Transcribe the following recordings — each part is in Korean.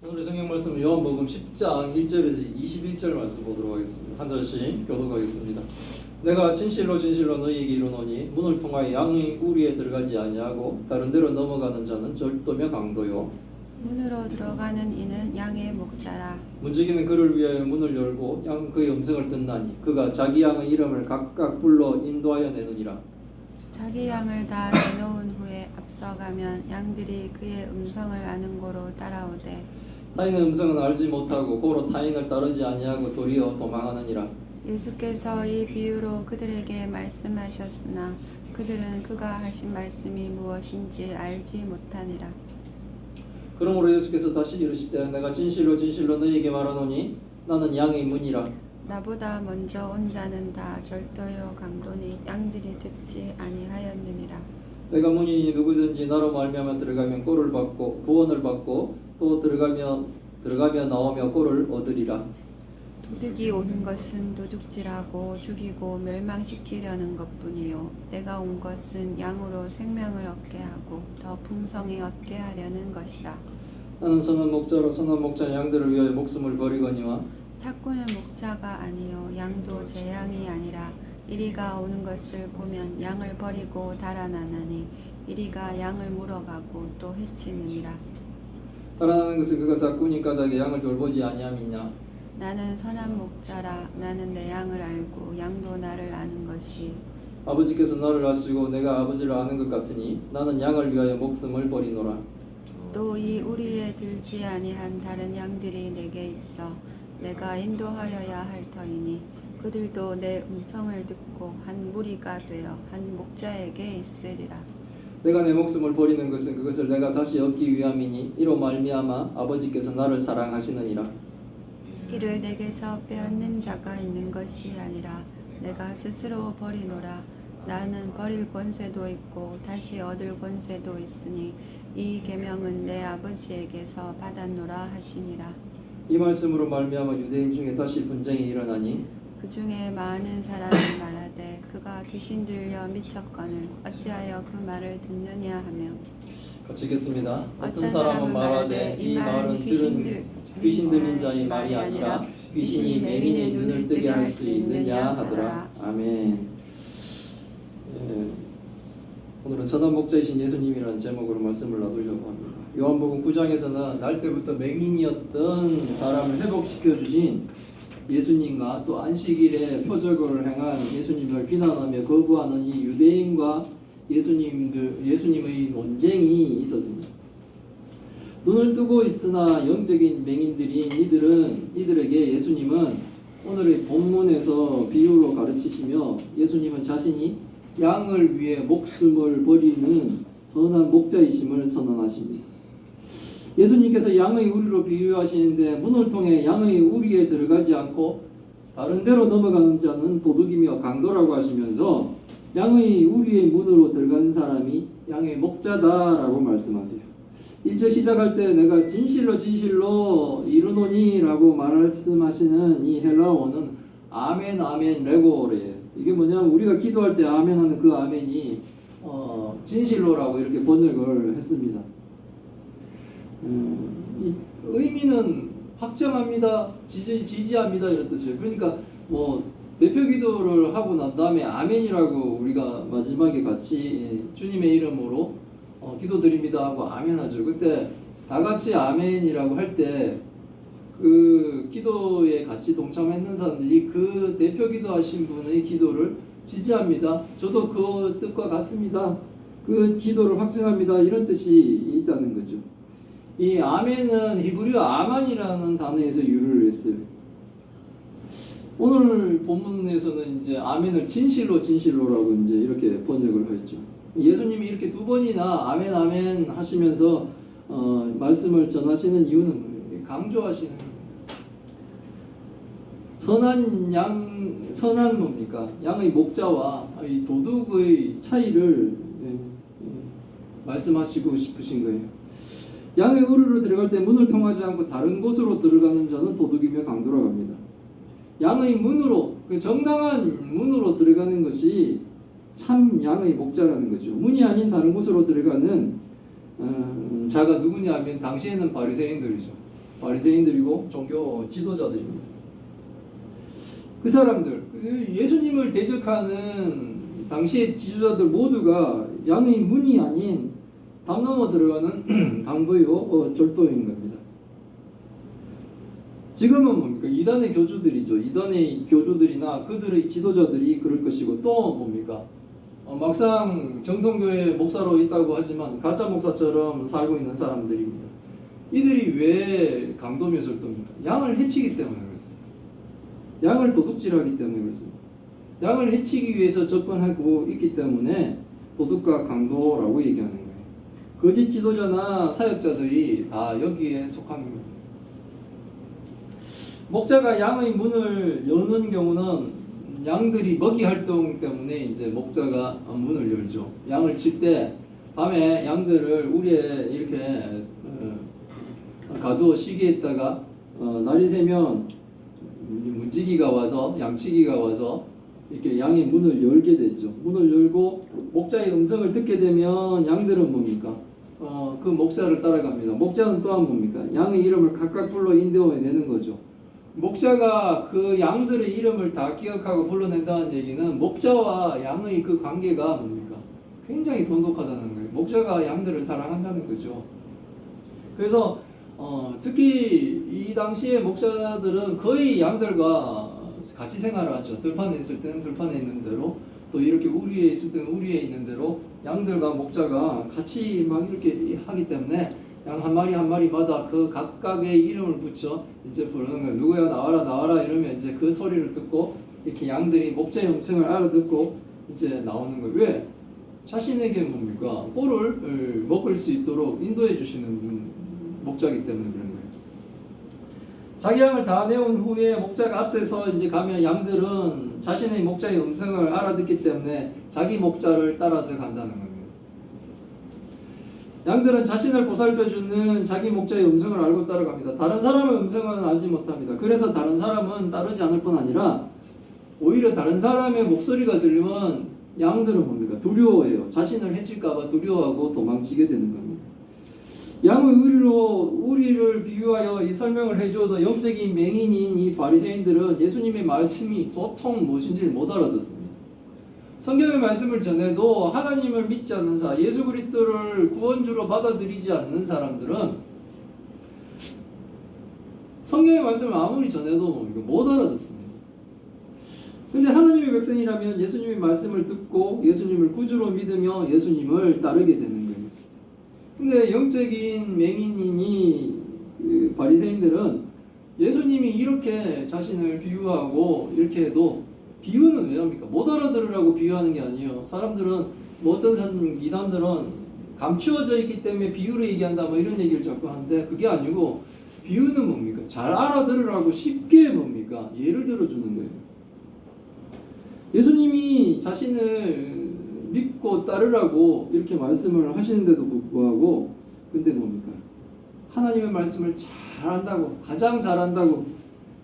오늘의 성경 말씀은 요한복음 10장 1절에서 21절 말씀 보도록 하겠습니다. 한 절씩 교독하겠습니다. 내가 진실로 진실로 너희에게 이르노니 문을 통하여 양의 우리에 들어가지 아니하고 다른 데로 넘어가는 자는 절도며 강도요 문으로 들어가는 이는 양의 목자라. 문지기는 그를 위하여 문을 열고 양 그의 음성을 듣나니 그가 자기 양의 이름을 각각 불러 인도하여 내느니라. 자기 양을 다 내놓은 후에 앞서가면 양들이 그의 음성을 아는 고로 따라오되 타인의 음성은 알지 못하고 고로 타인을 따르지 아니하고 도리어 도망하느니라. 예수께서 이 비유로 그들에게 말씀하셨으나 그들은 그가 하신 말씀이 무엇인지 알지 못하니라. 그러므로 예수께서 다시 이르시되 내가 진실로 진실로 너희에게 말하노니 나는 양의 문이라. 나보다 먼저 온 자는 다 절도요 강도니 양들이 듣지 아니하였느니라. 내가 문이니 누구든지 나로 말미암아 들어가면 꼴을 받고 구원을 받고 또 들어가며 나오며 꼴을 얻으리라. 도둑이 오는 것은 도둑질하고 죽이고 멸망시키려는 것뿐이요 내가 온 것은 양으로 생명을 얻게 하고 더 풍성히 얻게 하려는 것이라. 나는 선한 목자로 선한 목자 양들을 위하여 목숨을 버리거니와 삭구는 목자가 아니요 양도 제 양이 아니라 이리가 오는 것을 보면 양을 버리고 달아나나니 이리가 양을 물어가고 또 해치느니라. 달아나는 것은 그가 삭구니 까닭에 양을 돌보지 아니함이냐. 나는 선한 목자라. 나는 내 양을 알고 양도 나를 아는 것이 아버지께서 나를 아시고 내가 아버지를 아는 것 같으니 나는 양을 위하여 목숨을 버리노라. 또 이 우리에 들지 아니한 다른 양들이 내게 있어 내가 인도하여야 할 터이니 그들도 내 음성을 듣고 한 무리가 되어 한 목자에게 있으리라. 내가 내 목숨을 버리는 것은 그것을 내가 다시 얻기 위함이니 이로 말미암아 아버지께서 나를 사랑하시느니라. 이를 내게서 빼앗는 자가 있는 것이 아니라 내가 스스로 버리노라. 나는 버릴 권세도 있고 다시 얻을 권세도 있으니 이 계명은 내 아버지에게서 받았노라 하시니라. 이 말씀으로 말미암아 유대인 중에 다시 분쟁이 일어나니 그 중에 많은 사람이 말하되 그가 귀신 들려 미쳤거늘 어찌하여 그 말을 듣느냐 하며 같이 읽겠습니다. 어떤 어떤 사람은 사람은 말하되 이 말은 들은 귀신 들린 자의 말이 아니라 귀신이 맹인의 눈을 뜨게 할 수 있느냐 하더라. 아멘. 오늘은 선한 목자이신 예수님이라는 제목으로 말씀을 나누려고 합니다. 요한복음 9장에서는 날 때부터 맹인이었던 사람을 회복시켜 주신 예수님과 또 안식일에 표적을 행한 예수님을 비난하며 거부하는 이 유대인과 예수님의 논쟁이 있었습니다. 눈을 뜨고 있으나 영적인 맹인들인 이들에게 예수님은 오늘의 본문에서 비유로 가르치시며 예수님은 자신이 양을 위해 목숨을 버리는 선한 목자이심을 선언하십니다. 예수님께서 양의 우리로 비유하시는데 문을 통해 양의 우리에 들어가지 않고 다른 데로 넘어가는 자는 도둑이며 강도라고 하시면서 양의 우리의 문으로 들어간 사람이 양의 목자다라고 말씀하세요. 1절 시작할 때 내가 진실로 진실로 이르노니 라고 말씀하시는 이 헬라어는 아멘 아멘 레고래요. 이게 뭐냐면 우리가 기도할 때 아멘 하는 그 아멘이 진실로라고 이렇게 번역을 했습니다. 이 의미는 확정합니다, 지지합니다 이런 뜻이에요. 그러니까 뭐 대표 기도를 하고 난 다음에 아멘이라고 우리가 마지막에 같이 주님의 이름으로 기도드립니다 하고 아멘 하죠. 그때 다 같이 아멘이라고 할 때 그 기도에 같이 동참했는 사람들이 그 대표 기도하신 분의 기도를 지지합니다. 저도 그 뜻과 같습니다. 그 기도를 확증합니다. 이런 뜻이 있다는 거죠. 이 아멘은 히브리어 아만이라는 단어에서 유래를 했어요. 오늘 본문에서는 이제 아멘을 진실로라고 이제 이렇게 번역을 했죠. 예수님이 이렇게 두 번이나 아멘 아멘 하시면서 말씀을 전하시는 이유는 강조하시는 겁니다. 선한 뭡니까? 양의 목자와 이 도둑의 차이를 말씀하시고 싶으신 거예요. 양의 우리로 들어갈 때 문을 통하지 않고 다른 곳으로 들어가는 자는 도둑이며 강도라고 합니다. 양의 문으로, 정당한 문으로 들어가는 것이 참 양의 목자라는 거죠. 문이 아닌 다른 곳으로 들어가는 자가 누구냐 하면 당시에는 바리새인들이죠. 바리새인들이고 종교 지도자들입니다. 그 사람들, 예수님을 대적하는 당시의 지도자들 모두가 양의 문이 아닌 담 넘어 들어가는 강도요 절도인 겁니다. 지금은 뭡니까? 이단의 교주들이죠. 이단의 교주들이나 그들의 지도자들이 그럴 것이고, 또 뭡니까? 막상 정통교회 목사로 있다고 하지만 가짜 목사처럼 살고 있는 사람들입니다. 이들이 왜 강도며 절도입니까? 양을 해치기 때문에 그렇습니다. 양을 도둑질하기 때문에 그렇습니다. 양을 해치기 위해서 접근하고 있기 때문에 도둑과 강도라고 얘기하는 거예요. 거짓 지도자나 사역자들이 다 여기에 속합니다. 목자가 양의 문을 여는 경우는 양들이 먹이 활동 때문에 이제 목자가 문을 열죠. 양을 칠 때 밤에 양들을 우리에 이렇게 가두어 쉬게 했다가 날이 새면 문지기가 와서 양치기가 와서 이렇게 양의 문을 열게 되죠. 문을 열고 목자의 음성을 듣게 되면 양들은 뭡니까? 그 목자를 따라갑니다. 목자는 또한 뭡니까? 양의 이름을 각각 불러 인도해내는 거죠. 목자가 그 양들의 이름을 다 기억하고 불러낸다는 얘기는 목자와 양의 그 관계가 뭡니까? 굉장히 돈독하다는 거예요. 목자가 양들을 사랑한다는 거죠. 그래서 특히 이 당시에 목자들은 거의 양들과 같이 생활을 하죠. 들판에 있을 때는 들판에 있는 대로, 또 이렇게 우리에 있을 때는 우리에 있는 대로 양들과 목자가 같이 막 이렇게 하기 때문에 양 한 마리 한 마리마다 그 각각의 이름을 붙여 이제 부르는 거예요. 누구야 나와라 나와라 이러면 이제 그 소리를 듣고 이렇게 양들이 목자의 음성을 알아듣고 이제 나오는 거예요. 왜? 자신에게 뭡니까? 꼴을 먹을 수 있도록 인도해 주시는 목자이기 때문에 그런 거예요. 자기 양을 다 내온 후에 목자가 앞서서 이제 가면 양들은 자신의 목자의 음성을 알아듣기 때문에 자기 목자를 따라서 간다는 겁니다. 양들은 자신을 보살펴주는 자기 목자의 음성을 알고 따라갑니다. 다른 사람의 음성은 알지 못합니다. 그래서 다른 사람은 따르지 않을 뿐 아니라 오히려 다른 사람의 목소리가 들리면 양들은 뭡니까? 두려워해요. 자신을 해칠까봐 두려워하고 도망치게 되는 겁니다. 양의 우리를 비유하여 이 설명을 해줘도 영적인 맹인인 이 바리새인들은 예수님의 말씀이 도통 무엇인지 못 알아듣습니다. 성경의 말씀을 전해도 하나님을 믿지 않는 사람, 예수 그리스도를 구원주로 받아들이지 않는 사람들은 성경의 말씀을 아무리 전해도 못 알아듣습니다. 근데 하나님의 백성이라면 예수님의 말씀을 듣고 예수님을 구주로 믿으며 예수님을 따르게 되는 거예요. 근데 영적인 맹인이니 바리새인들은 예수님이 이렇게 자신을 비유하고 이렇게 해도 비유는 왜 합니까? 못 알아들으라고 비유하는 게 아니에요. 사람들은 어떤 이단들은 감추어져 있기 때문에 비유를 얘기한다 뭐 이런 얘기를 자꾸 하는데 그게 아니고 비유는 뭡니까? 잘 알아들으라고 쉽게 뭡니까? 예를 들어주는 거예요. 예수님이 자신을 믿고 따르라고 이렇게 말씀을 하시는데도 불구하고 근데 뭡니까? 하나님의 말씀을 잘 안다고, 가장 잘 안다고,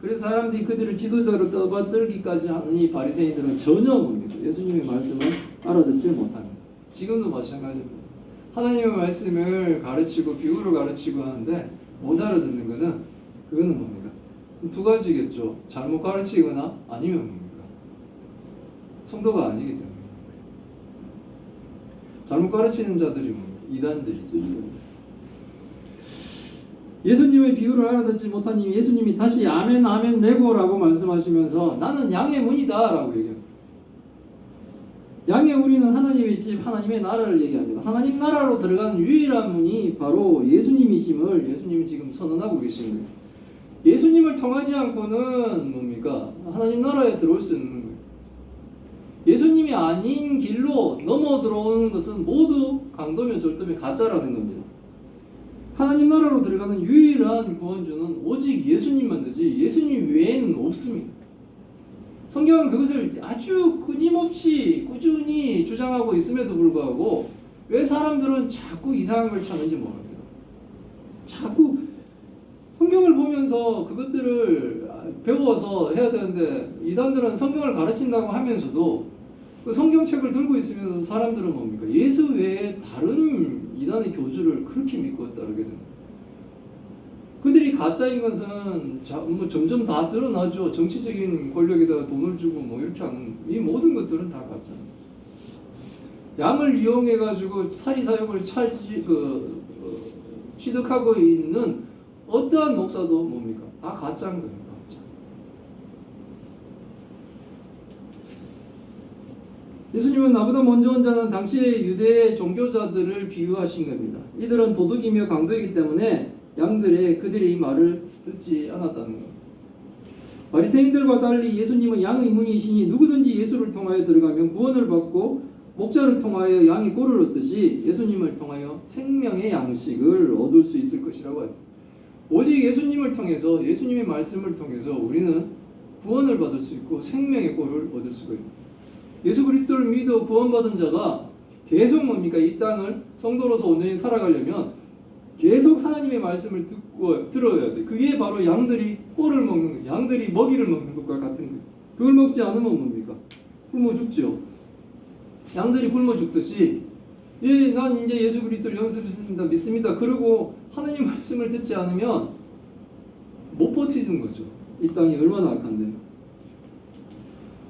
그래서 사람들이 그들을 지도자로 떠받들기까지 하는 이 바리새인들은 전혀 뭡니까? 예수님의 말씀을 알아듣지 못합니다. 지금도 마찬가지입니다. 하나님의 말씀을 가르치고 비유를 가르치고 하는데 못 알아듣는 그거는 뭡니까? 두 가지겠죠. 잘못 가르치거나 아니면 뭡니까? 성도가 아니기 때문에. 잘못 가르치는 자들이 뭡니까? 이단들이죠. 예수님의 비유를 알아듣지 못하니 예수님이 다시 아멘 아멘 메고라고 말씀하시면서 나는 양의 문이다 라고 얘기합니다. 양의 우리는 하나님의 집, 하나님의 나라를 얘기합니다. 하나님 나라로 들어가는 유일한 문이 바로 예수님이심을 예수님이 지금 선언하고 계신 거예요. 예수님을 통하지 않고는 뭡니까? 하나님 나라에 들어올 수 있는 거예요. 예수님이 아닌 길로 넘어 들어오는 것은 모두 강도며 절도며 가짜라는 겁니다. 하나님 나라로 들어가는 유일한 구원주는 오직 예수님만 되지 예수님 외에는 없습니다. 성경은 그것을 아주 끊임없이 꾸준히 주장하고 있음에도 불구하고 왜 사람들은 자꾸 이상한 걸 찾는지 모릅니다. 자꾸 성경을 보면서 그것들을 배워서 해야 되는데 이단들은 성경을 가르친다고 하면서도 그 성경책을 들고 있으면서 사람들은 뭡니까? 예수 외에 다른 이단의 교주를 그렇게 믿고 따르게 됩니다. 그들이 가짜인 것은 뭐 점점 다 드러나죠. 정치적인 권력에다가 돈을 주고 뭐 이렇게 하는 이 모든 것들은 다 가짜입니다. 양을 이용해 가지고 사리사욕을 취득하고 있는 어떠한 목사도 뭡니까? 다 가짜인 거예요. 가짜. 예수님은 나보다 먼저 온 자는 당시의 유대 종교자들을 비유하신 겁니다. 이들은 도둑이며 강도이기 때문에 그들의 말을 듣지 않았다는 것. 바리새인들과 달리 예수님은 양의 문이시니 누구든지 예수를 통하여 들어가면 구원을 받고 목자를 통하여 양의 꼴을 얻듯이 예수님을 통하여 생명의 양식을 얻을 수 있을 것이라고 했습니다. 오직 예수님을 통해서, 예수님의 말씀을 통해서 우리는 구원을 받을 수 있고 생명의 꼴을 얻을 수가 있습니다. 예수 그리스도를 믿어 구원받은 자가 계속 뭡니까? 이 땅을 성도로서 온전히 살아가려면 계속 하나님의 말씀을 들어야 돼. 그게 바로 양들이 꼴을 먹는 거예요. 양들이 먹이를 먹는 것과 같은 거예요. 그걸 먹지 않으면 뭡니까? 굶어 죽죠. 양들이 굶어 죽듯이 난 이제 예수 그리스도를 영접했습니다. 믿습니다. 그리고 하나님 말씀을 듣지 않으면 못 버티는 거죠. 이 땅이 얼마나 악한데요.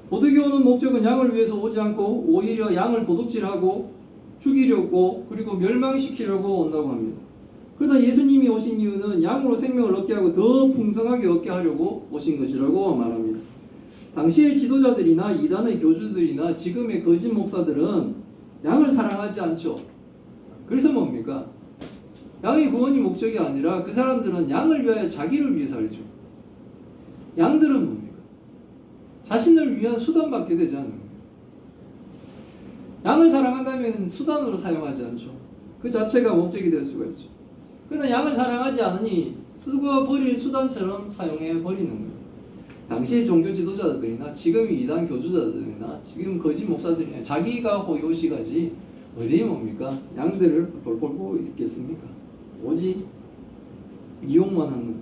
도둑이 오는 목적은 양을 위해서 오지 않고 오히려 양을 도둑질하고 죽이려고 그리고 멸망시키려고 온다고 합니다. 그러나 예수님이 오신 이유는 양으로 생명을 얻게 하고 더 풍성하게 얻게 하려고 오신 것이라고 말합니다. 당시의 지도자들이나 이단의 교주들이나 지금의 거짓 목사들은 양을 사랑하지 않죠. 그래서 뭡니까? 양의 구원이 목적이 아니라 그 사람들은 양을 위하여 자기를 위해 살죠. 양들은 뭡니까? 자신을 위한 수단밖에 되지 않는 거예요. 양을 사랑한다면 수단으로 사용하지 않죠. 그 자체가 목적이 될 수가 있죠. 그러나 양을 사랑하지 않으니 쓰고 버릴 수단처럼 사용해 버리는 거예요. 당시 종교 지도자들이나 지금의 이단 교주자들이나 지금 거짓 목사들이나 자기가 호요시가지 어디에 뭡니까? 양들을 돌보고 있겠습니까? 오직 이용만 하는 거예요.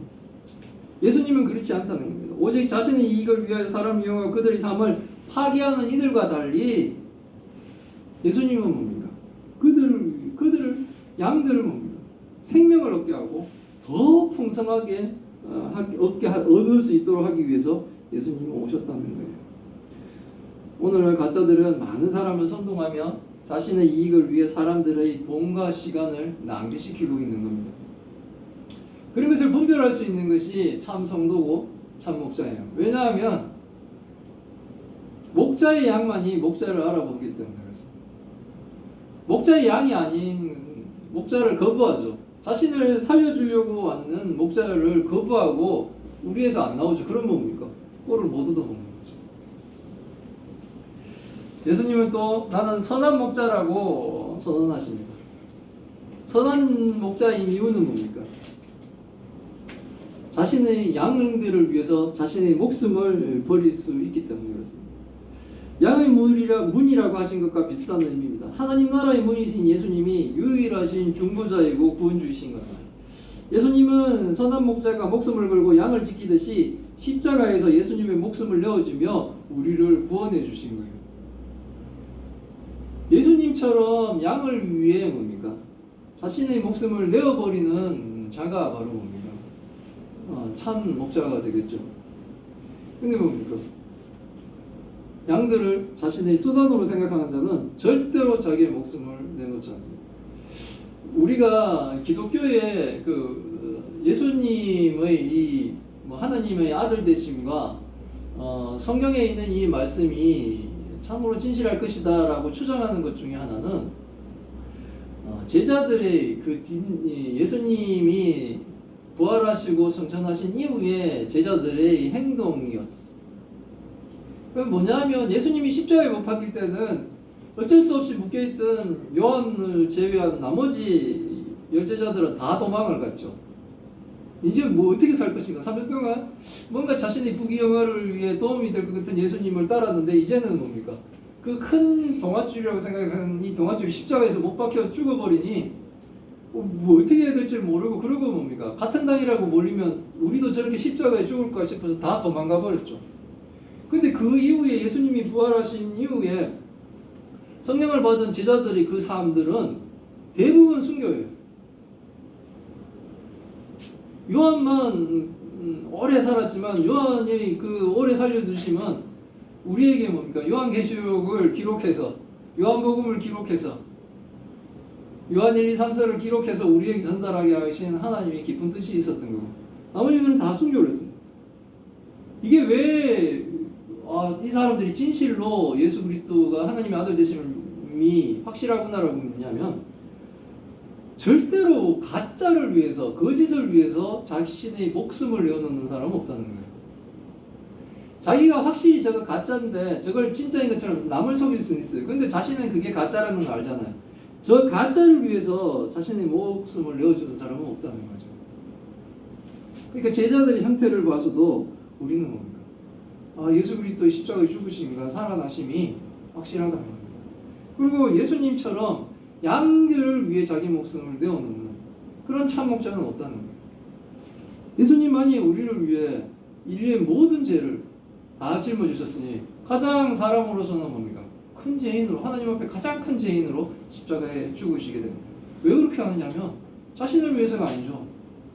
예수님은 그렇지 않다는 겁니다. 오직 자신의 이익을 위하여 사람을 이용하고 그들의 삶을 파괴하는 이들과 달리 예수님은 뭡니까? 그들을 양들을 뭡니까? 생명을 얻게 하고 더 풍성하게 얻을 수 있도록 하기 위해서 예수님이 오셨다는 거예요. 오늘날 가짜들은 많은 사람을 선동하며 자신의 이익을 위해 사람들의 돈과 시간을 낭비시키고 있는 겁니다. 그런 것을 분별할 수 있는 것이 참 성도고 참 목자예요. 왜냐하면 목자의 양만이 목자를 알아보기 때문에 그렇습니다. 목자의 양이 아닌 목자를 거부하죠. 자신을 살려주려고 왔는 목자를 거부하고 우리에서 안 나오죠. 그럼 뭡니까? 꼴을 못 얻어먹는 거죠. 예수님은 또 나는 선한 목자라고 선언하십니다. 선한 목자인 이유는 뭡니까? 자신의 양들을 위해서 자신의 목숨을 버릴 수 있기 때문에 그렇습니다. 양의 문이라고 하신 것과 비슷한 의미입니다. 하나님 나라의 문이신 예수님이 유일하신 중보자이고 구원주이신 거다. 예수님은 선한 목자가 목숨을 걸고 양을 지키듯이 십자가에서 예수님의 목숨을 내어주며 우리를 구원해 주신 거예요. 예수님처럼 양을 위해 뭡니까? 자신의 목숨을 내어버리는 자가 바로 뭡니까? 참 목자가 되겠죠. 근데 뭡니까? 양들을 자신의 수단으로 생각하는 자는 절대로 자기의 목숨을 내놓지 않습니다. 우리가 기독교의 예수님의 이 하나님의 아들 되심과 성경에 있는 이 말씀이 참으로 진실할 것이다라고 추정하는 것 중에 하나는 제자들의 예수님이 부활하시고 성천하신 이후에 제자들의 행동이었어요. 그럼 뭐냐면 예수님이 십자가에 못 박힐 때는 어쩔 수 없이 묶여있던 요한을 제외한 나머지 열제자들은 다 도망을 갔죠. 이제 뭐 어떻게 살 것인가. 3년 동안 뭔가 자신의 부귀영화를 위해 도움이 될 것 같은 예수님을 따랐는데 이제는 뭡니까? 그 큰 동아줄이라고 생각하는 이 동아줄이 십자가에서 못 박혀서 죽어버리니 뭐 어떻게 해야 될지 모르고 그러고 뭡니까? 같은 당이라고 몰리면 우리도 저렇게 십자가에 죽을까 싶어서 다 도망가 버렸죠. 근데 그 이후에 예수님이 부활하신 이후에 성령을 받은 제자들이 그 사람들은 대부분 순교예요. 요한만 오래 살았지만 요한이 그 오래 살려두시면 우리에게 뭡니까? 요한계시록을 기록해서 요한복음을 기록해서 요한 1, 2, 3서를 기록해서 우리에게 전달하게 하신 하나님의 깊은 뜻이 있었던 거고 나머지들은 다 순교를 했습니다. 이게 왜 이 사람들이 진실로 예수 그리스도가 하나님의 아들 되심이 확실하구나라고 묻냐면 절대로 가짜를 위해서 거짓을 위해서 자신의 목숨을 내어놓는 사람은 없다는 거예요. 자기가 확실히 저거 가짜인데 저걸 진짜인 것처럼 남을 속일 수는 있어요. 근데 자신은 그게 가짜라는 걸 알잖아요. 저 가짜를 위해서 자신의 목숨을 내어주는 사람은 없다는 거죠. 그러니까 제자들의 형태를 봐서도 우리는 뭡니까? 예수 그리스도의 십자가의 죽으심과 살아나심이 확실하다는 겁니다. 그리고 예수님처럼 양들을 위해 자기 목숨을 내어놓는 그런 참 목자는 없다는 거예요. 예수님만이 우리를 위해 인류의 모든 죄를 다 짊어지셨으니 가장 사람으로서는 뭡니까? 큰 죄인으로 하나님 앞에 가장 큰 죄인으로 십자가에 죽으시게 됩니다. 왜 그렇게 하느냐면 자신을 위해서가 아니죠.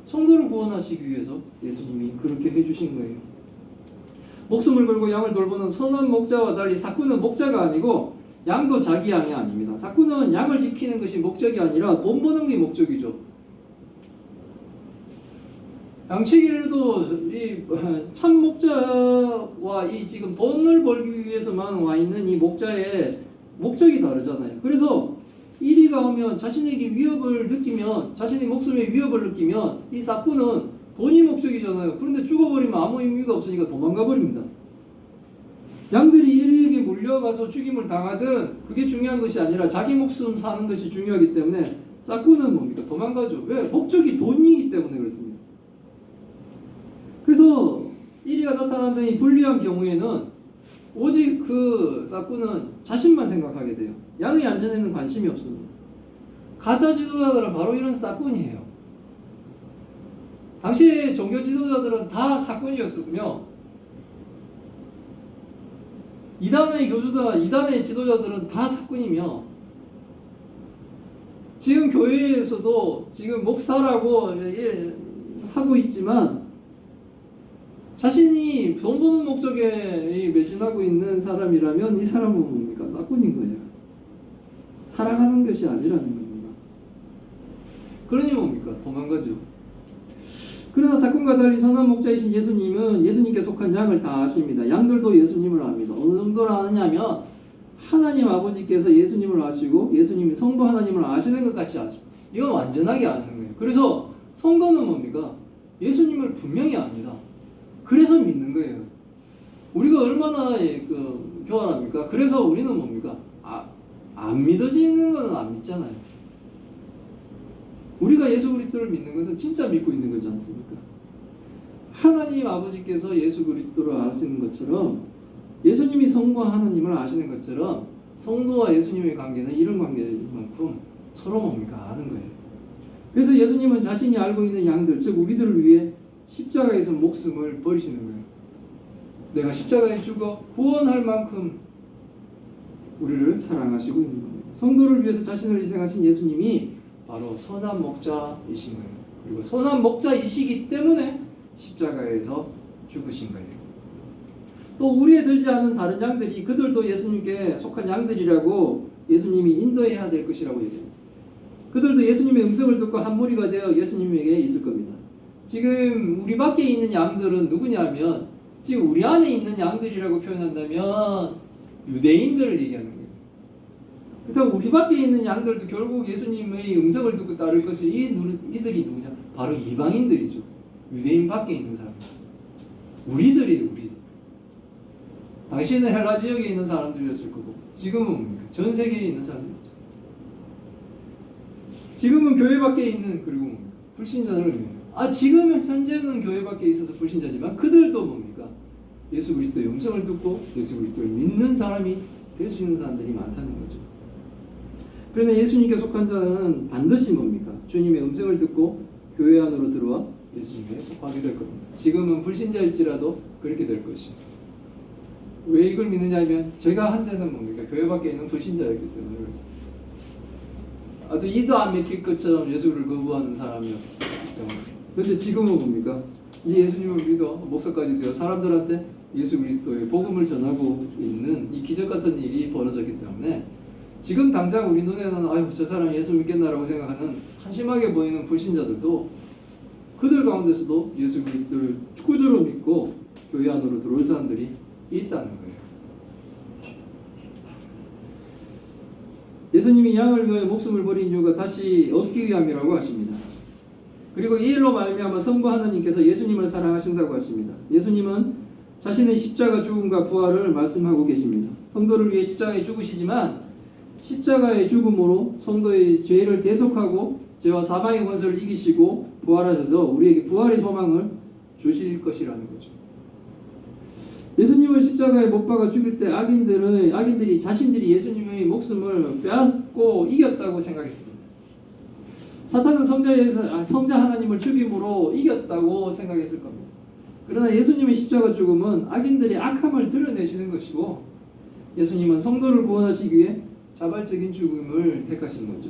성도를 구원하시기 위해서 예수님이 그렇게 해주신 거예요. 목숨을 걸고 양을 돌보는 선한 목자와 달리 삭구는 목자가 아니고 양도 자기 양이 아닙니다. 삭구는 양을 지키는 것이 목적이 아니라 돈 버는 게 목적이죠. 양치기라도 이 참 목자와 이 지금 돈을 벌기 위해서만 와 있는 이 목자의 목적이 다르잖아요. 그래서 이리가 오면 자신에게 위협을 느끼면 자신의 목숨에 위협을 느끼면 이 삭구는 돈이 목적이잖아요. 그런데 죽어버리면 아무 의미가 없으니까 도망가 버립니다. 양들이 이리에게 물려가서 죽임을 당하든 그게 중요한 것이 아니라 자기 목숨 사는 것이 중요하기 때문에 삭구는 뭡니까? 도망가죠. 왜? 목적이 돈이기 때문에 그렇습니다. 그래서 이리가 나타나는 이 불리한 경우에는 오직 그 삭구는 자신만 생각하게 돼요. 양의 안전에는 관심이 없습니다. 가짜 지도자들은 바로 이런 삭군이에요. 당시 종교 지도자들은 다 삭군이었으며 이단의 교주다, 이단의 지도자들은 다 삭군이며 지금 교회에서도 지금 목사라고 하고 있지만 자신이 돈 버는 목적에 매진하고 있는 사람이라면 이 사람은 뭡니까? 삭군인 거예요. 사랑하는 것이 아니라는 겁니다. 그러니 뭡니까? 도망가죠. 그러나 삭군과 달리 선한 목자이신 예수님은 예수님께 속한 양을 다 아십니다. 양들도 예수님을 압니다. 어느 정도로 아느냐면 하나님 아버지께서 예수님을 아시고 예수님이 성부 하나님을 아시는 것 같이 아십니다. 이건 완전하게 아는 거예요. 그래서 성도는 뭡니까? 예수님을 분명히 압니다. 그래서 믿는 거예요. 우리가 얼마나 교활합니까? 그래서 우리는 뭡니까? 안 믿어지는 것은 안 믿잖아요. 우리가 예수 그리스도를 믿는 것은 진짜 믿고 있는 거지 않습니까? 하나님 아버지께서 예수 그리스도를 아시는 것처럼 예수님이 성부와 하나님을 아시는 것처럼 성도와 예수님의 관계는 이런 관계인 만큼 서로 뭡니까? 아는 거예요. 그래서 예수님은 자신이 알고 있는 양들, 즉 우리들을 위해 십자가에서 목숨을 버리시는 거예요. 내가 십자가에 죽어 구원할 만큼 우리를 사랑하시고 있는 겁니다. 성도를 위해서 자신을 희생하신 예수님이 바로 선한 목자이신 거예요. 그리고 선한 목자이시기 때문에 십자가에서 죽으신 거예요. 또 우리에 들지 않은 다른 양들이 그들도 예수님께 속한 양들이라고 예수님이 인도해야 될 것이라고 얘기합니다. 그들도 예수님의 음성을 듣고 한 무리가 되어 예수님에게 있을 겁니다. 지금 우리 밖에 있는 양들은 누구냐면 지금 우리 안에 있는 양들이라고 표현한다면 유대인들을 얘기하는 거예요. 그렇다고 우리 밖에 있는 양들도 결국 예수님의 음성을 듣고 따를 것이 이들이 누구냐? 바로 이방인들이죠. 유대인 밖에 있는 사람. 우리들이에요. 우리. 당시에는 헬라 지역에 있는 사람들이었을 거고 지금은 뭡니까? 전 세계에 있는 사람들이죠. 지금은 교회 밖에 있는 그리고 뭡니까? 불신자를 의미해요. 지금은 현재는 교회 밖에 있어서 불신자지만 그들도 뭡니까? 예수 그리스도의 음성을 듣고 예수 그리스도를 믿는 사람이 될 수 있는 사람들이 많다는 거죠. 그러나 예수님께 속한 자는 반드시 뭡니까? 주님의 음성을 듣고 교회 안으로 들어와 예수님에 속하게 될 겁니다. 지금은 불신자일지라도 그렇게 될 것이요. 왜 이걸 믿느냐면 제가 한때는 뭡니까? 교회 밖에 있는 불신자였기 때문에 그렇습니다. 이도 안 맥힐 것처럼 예수를 거부하는 사람이었기 때문에 그런데 지금은 뭡니까? 이제 예수님을 믿어 목사까지 되어 사람들한테 예수 그리스도의 복음을 전하고 있는 이 기적 같은 일이 벌어졌기 때문에 지금 당장 우리 눈에는 아유 저 사람 예수 믿겠나라고 생각하는 한심하게 보이는 불신자들도 그들 가운데서도 예수 그리스도를 구주로 믿고 교회 안으로 들어올 사람들이 있다는 거예요. 예수님이 양을 위하여 목숨을 버린 이유가 다시 얻기 위함이라고 하십니다. 그리고 이 일로 말미암아 성부 하나님께서 예수님을 사랑하신다고 하십니다. 예수님은 자신의 십자가 죽음과 부활을 말씀하고 계십니다. 성도를 위해 십자가에 죽으시지만 십자가의 죽음으로 성도의 죄를 대속하고 죄와 사망의 권세를 이기시고 부활하셔서 우리에게 부활의 소망을 주실 것이라는 거죠. 예수님을 십자가에 못 박아 죽일 때 악인들이 자신들이 예수님의 목숨을 빼앗고 이겼다고 생각했습니다. 사탄은 성자 하나님을 죽임으로 이겼다고 생각했을 겁니다. 그러나 예수님의 십자가 죽음은 악인들의 악함을 드러내시는 것이고 예수님은 성도를 구원하시기 위해 자발적인 죽음을 택하신 거죠.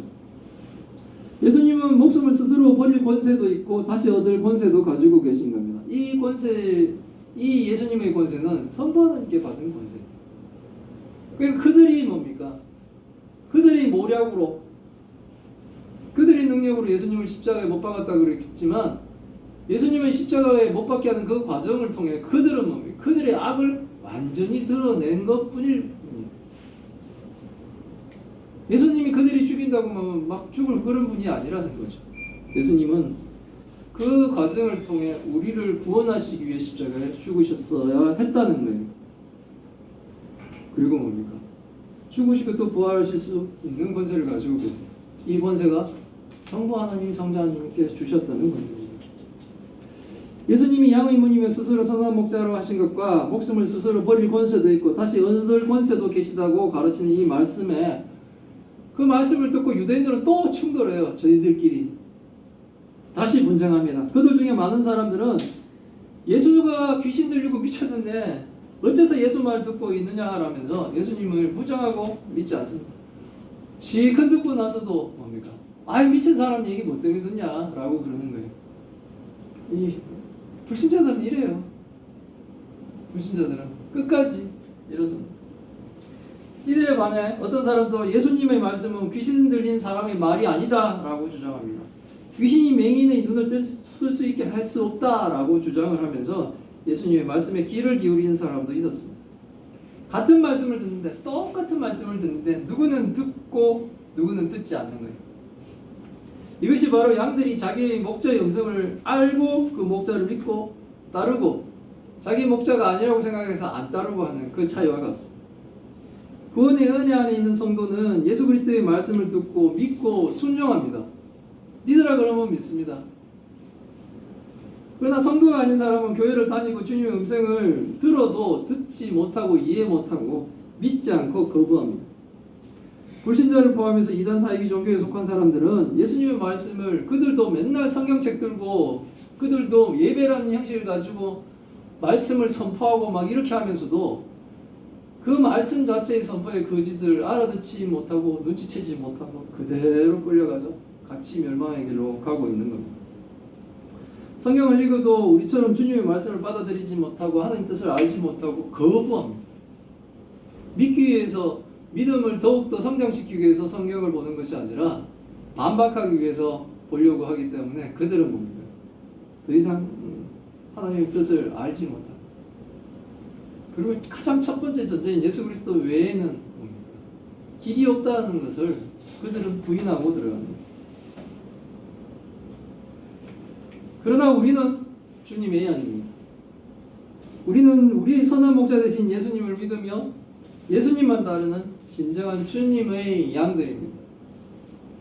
예수님은 목숨을 스스로 버릴 권세도 있고 다시 얻을 권세도 가지고 계신 겁니다. 이 예수님의 권세는 성부 하나님께 받은 권세. 그러니까 그들이 뭡니까? 그들이 모략으로 그들의 능력으로 예수님을 십자가에 못 박았다고 그랬지만 예수님의 십자가에 못 박게 하는 그 과정을 통해 그들은 뭡니까? 그들의 악을 완전히 드러낸 것뿐일 뿐이에요. 예수님이 그들이 죽인다고 막 죽을 그런 분이 아니라는 거죠. 예수님은 그 과정을 통해 우리를 구원하시기 위해 십자가에 죽으셨어야 했다는 거예요. 그리고 뭡니까? 죽으시고 또 부활하실 수 있는 권세를 가지고 계세요. 이 권세가 성부 하나님, 성자 하나님께 주셨다는 권세입니다. 예수님이 양의 문이며 스스로 선한 목자로 하신 것과 목숨을 스스로 버릴 권세도 있고 다시 얻을 권세도 계시다고 가르치는 이 말씀에 그 말씀을 듣고 유대인들은 또 충돌해요. 저희들끼리 다시 분쟁합니다. 그들 중에 많은 사람들은 예수가 귀신 들리고 미쳤는데 어째서 예수 말 듣고 있느냐라면서 예수님을 부정하고 믿지 않습니다. 시큰 듣고 나서도 뭡니까? 아이 미친 사람 얘기 뭐 때문에 듣냐라고 그러는 거예요. 이 불신자들은 이래요. 불신자들은 끝까지 이렇습니다. 이들에 반해 어떤 사람도 예수님의 말씀은 귀신 들린 사람의 말이 아니다라고 주장합니다. 귀신이 맹인의 눈을 뜰 수 있게 할 수 없다라고 주장을 하면서 예수님의 말씀에 귀를 기울이는 사람도 있었습니다. 같은 말씀을 듣는데 똑같은 말씀을 듣는데 누구는 듣고 누구는 듣지 않는 거예요. 이것이 바로 양들이 자기의 목자의 음성을 알고 그 목자를 믿고 따르고 자기 목자가 아니라고 생각해서 안 따르고 하는 그 차이와 같습니다. 구원의 은혜 안에 있는 성도는 예수 그리스도의 말씀을 듣고 믿고 순종합니다. 믿으라 그러면 믿습니다. 그러나 성도가 아닌 사람은 교회를 다니고 주님의 음성을 들어도 듣지 못하고 이해 못하고 믿지 않고 거부합니다. 불신자를 포함해서 이단 사이비 종교에 속한 사람들은 예수님의 말씀을 그들도 맨날 성경책 들고 그들도 예배라는 형식을 가지고 말씀을 선포하고 막 이렇게 하면서도 그 말씀 자체의 선포의 거짓을 알아듣지 못하고 눈치채지 못하고 그대로 끌려가죠. 같이 멸망의 길로 가고 있는 겁니다. 성경을 읽어도 우리처럼 주님의 말씀을 받아들이지 못하고 하나님 뜻을 알지 못하고 거부합니다. 믿기 위해서 믿음을 더욱더 성장시키기 위해서 성경을 보는 것이 아니라 반박하기 위해서 보려고 하기 때문에 그들은 뭡니까? 더 이상 하나님의 뜻을 알지 못합니다. 그리고 가장 첫 번째 전제인 예수 그리스도 외에는 뭡니까? 길이 없다는 것을 그들은 부인하고 들어갑니다. 그러나 우리는 주님의 아닙니다. 우리는 우리의 선한 목자 되신 예수님을 믿으며 예수님만 따르는 진정한 주님의 양들입니다.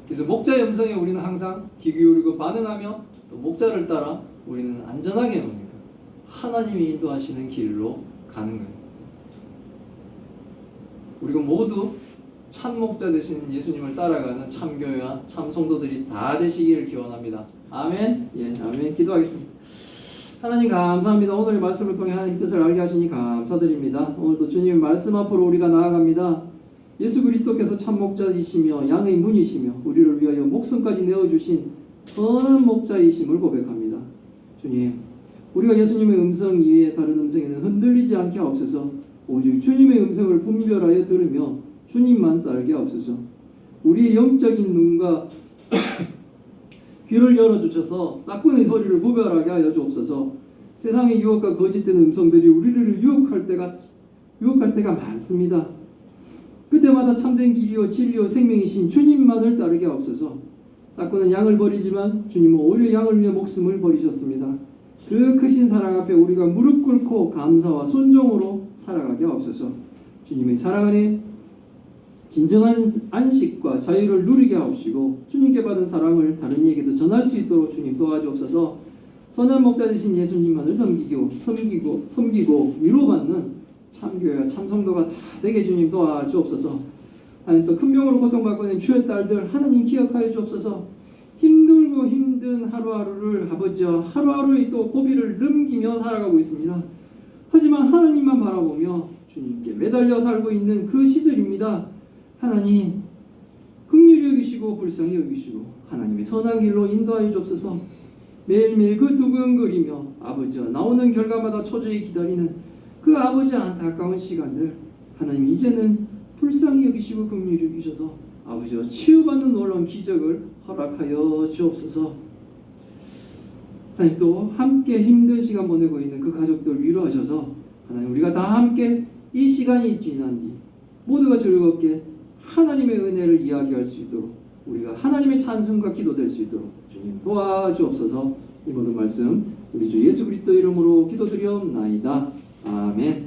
그래서 목자의 음성에 우리는 항상 귀 기울이고 반응하며 또 목자를 따라 우리는 안전하게 뭡니까? 하나님이 인도하시는 길로 가는 거예요. 우리가 모두 참 목자 되신 예수님을 따라가는 참교회와 참 성도들이 다 되시기를 기원합니다. 아멘. 예, 아멘. 기도하겠습니다. 하나님 감사합니다. 오늘 말씀을 통해 하나님 뜻을 알게 하시니 감사드립니다. 오늘도 주님의 말씀 앞으로 우리가 나아갑니다. 예수 그리스도께서 참 목자이시며 양의 문이시며 우리를 위하여 목숨까지 내어주신 선한 목자이심을 고백합니다. 주님, 우리가 예수님의 음성 이외에 다른 음성에는 흔들리지 않게 하옵소서. 오직 주님의 음성을 분별하여 들으며 주님만 따르게 하옵소서. 우리의 영적인 눈과 귀를 열어주셔서 싹군의 소리를 구별하게 하여 주옵소서. 세상의 유혹과 거짓된 음성들이 우리를 유혹할 때가 많습니다. 그때마다 참된 길이요 진리요 생명이신 주님만을 따르게 하옵소서. 싹군은 양을 버리지만 주님은 오히려 양을 위해 목숨을 버리셨습니다. 그 크신 사랑 앞에 우리가 무릎 꿇고 감사와 순종으로 살아가게 하옵소서. 주님의 사랑 안에 진정한 안식과 자유를 누리게 하옵시고 주님께 받은 사랑을 다른 이에게도 전할 수 있도록 주님 도와주옵소서. 선한 목자 되신 예수님만을 섬기고 위로받는 참교회와 참성도가 다 되게 주님 도와주옵소서. 하나님, 또 큰 병으로 고통받고 있는 주의 딸들 하나님 기억하여 주옵소서. 힘들고 힘든 하루하루를 아버지와 하루하루의 또 고비를 넘기며 살아가고 있습니다. 하지만 하나님만 바라보며 주님께 매달려 살고 있는 그 시절입니다. 하나님, 긍휼히 여기시고 불쌍히 여기시고 하나님의 선한 길로 인도하여 주옵소서. 매일매일 그 두근거리며 아버지와 나오는 결과마다 초조히 기다리는 그 아버지의 안타까운 시간들, 하나님 이제는 불쌍히 여기시고 긍휼히 여기셔서 아버지와 치유받는 놀라운 기적을 허락하여 주옵소서. 하나님, 또 함께 힘든 시간 보내고 있는 그 가족들 위로하셔서 하나님, 우리가 다 함께 이 시간이 지난 뒤 모두가 즐겁게 하나님의 은혜를 이야기할 수 있도록, 우리가 하나님의 찬송과 기도될 수 있도록 주님 도와주옵소서. 이 모든 말씀 우리 주 예수 그리스도 이름으로 기도드리옵나이다. 아멘.